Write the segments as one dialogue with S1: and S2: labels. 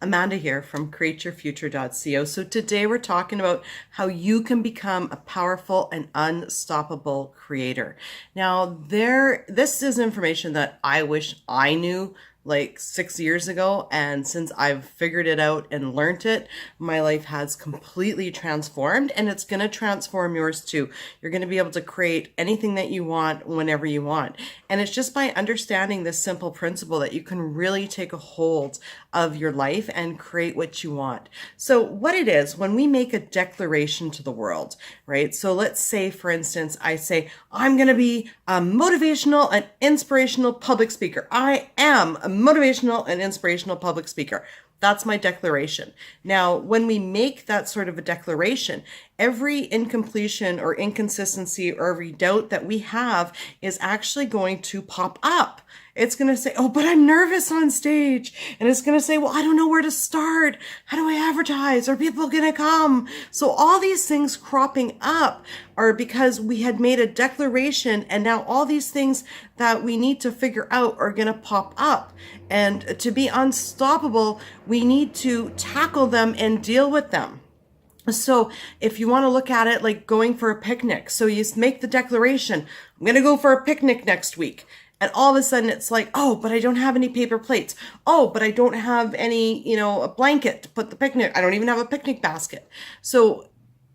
S1: Amanda here from createyourfuture.co. So today we're talking about how you can become a powerful and unstoppable creator. Now, this is information that I wish I knew like 6 years ago, and since I've figured it out and learned it, my life has completely transformed, and it's going to transform yours too. You're going to be able to create anything that you want whenever you want, and it's just by understanding this simple principle that you can really take a hold of your life and create what you want. So what it is, when we make a declaration to the world, right? So let's say, for instance, I say, I'm going to be a motivational and inspirational public speaker. I am a motivational and inspirational public speaker. That's my declaration. Now, when we make that sort of a declaration, every incompletion or inconsistency or every doubt that we have is actually going to pop up. It's going to say, oh, but I'm nervous on stage. And it's going to say, well, I don't know where to start. How do I advertise? Are people going to come? So all these things cropping up are because we had made a declaration, and now all these things that we need to figure out are going to pop up. And to be unstoppable, we need to tackle them and deal with them. So if you want to look at it like going for a picnic, so you make the declaration, I'm going to go for a picnic next week. And all of a sudden it's like, oh, but I don't have any paper plates. Oh, but I don't have any, a blanket to put the picnic. I don't even have a picnic basket. So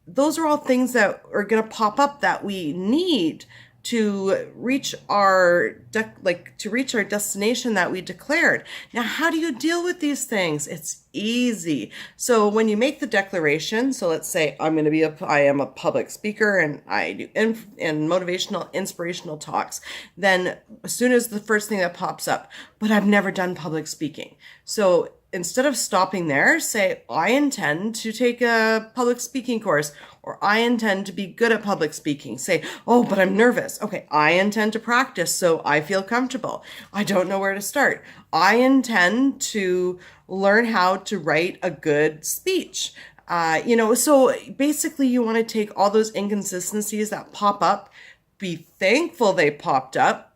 S1: those are all things that are going to pop up that we need to reach our destination that we declared. Now, how do you deal with these things? It's easy. So when you make the declaration, so let's say I am a public speaker and I do motivational, inspirational talks. Then as soon as the first thing that pops up, but I've never done public speaking. So instead of stopping there, say, I intend to take a public speaking course, or I intend to be good at public speaking. Say, oh, but I'm nervous. Okay, I intend to practice so I feel comfortable. I don't know where to start. I intend to learn how to write a good speech. So basically you want to take all those inconsistencies that pop up, be thankful they popped up,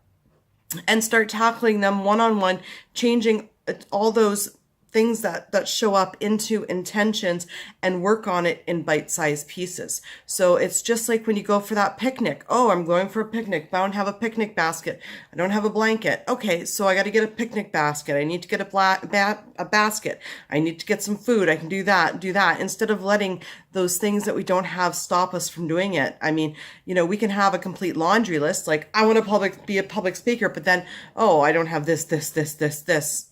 S1: and start tackling them one-on-one, changing all those things that show up into intentions and work on it in bite-sized pieces. So it's just like when you go for that picnic. Oh, I'm going for a picnic, but I don't have a picnic basket. I don't have a blanket. Okay, so I got to get a picnic basket. I need to get a basket. I need to get some food. I can do that, instead of letting those things that we don't have stop us from doing it. I mean, we can have a complete laundry list, like I want to be a public speaker, but then, oh, I don't have this,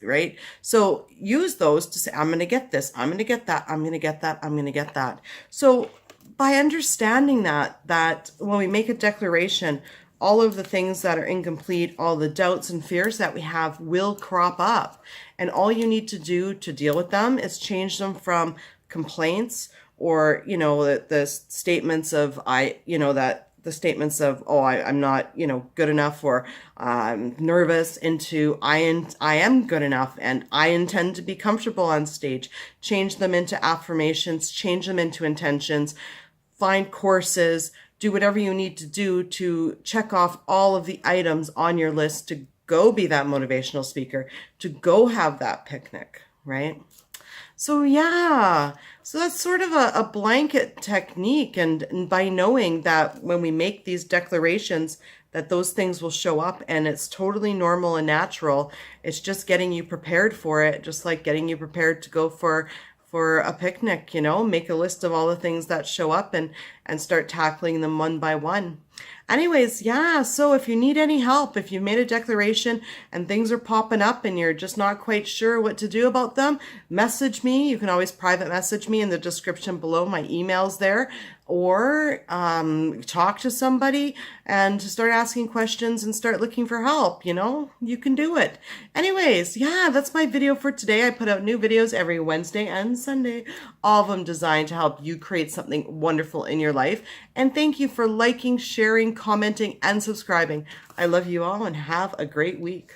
S1: right? So use those to say, I'm going to get this, I'm going to get that, I'm going to get that, I'm going to get that. So by understanding that when we make a declaration, all of the things that are incomplete, all the doubts and fears that we have will crop up. And all you need to do to deal with them is change them from complaints or, the statements of, I'm not, good enough, or I'm nervous, into I am good enough and I intend to be comfortable on stage. Change them into affirmations, change them into intentions, find courses, do whatever you need to do to check off all of the items on your list to go be that motivational speaker, to go have that picnic, right? So yeah, so that's sort of a blanket technique. And by knowing that when we make these declarations, that those things will show up, and it's totally normal and natural. It's just getting you prepared for it, just like getting you prepared to go for a picnic, make a list of all the things that show up and start tackling them one by one. Anyways, yeah, so if you need any help, if you made a declaration and things are popping up and you're just not quite sure what to do about them, message me. You can always private message me in the description below. My email's there. Or talk to somebody and start asking questions and start looking for help. You can do it. Anyways, yeah, that's my video for today. I put out new videos every Wednesday and Sunday, all of them designed to help you create something wonderful in your life. And thank you for liking, sharing, commenting, and subscribing. I love you all and have a great week.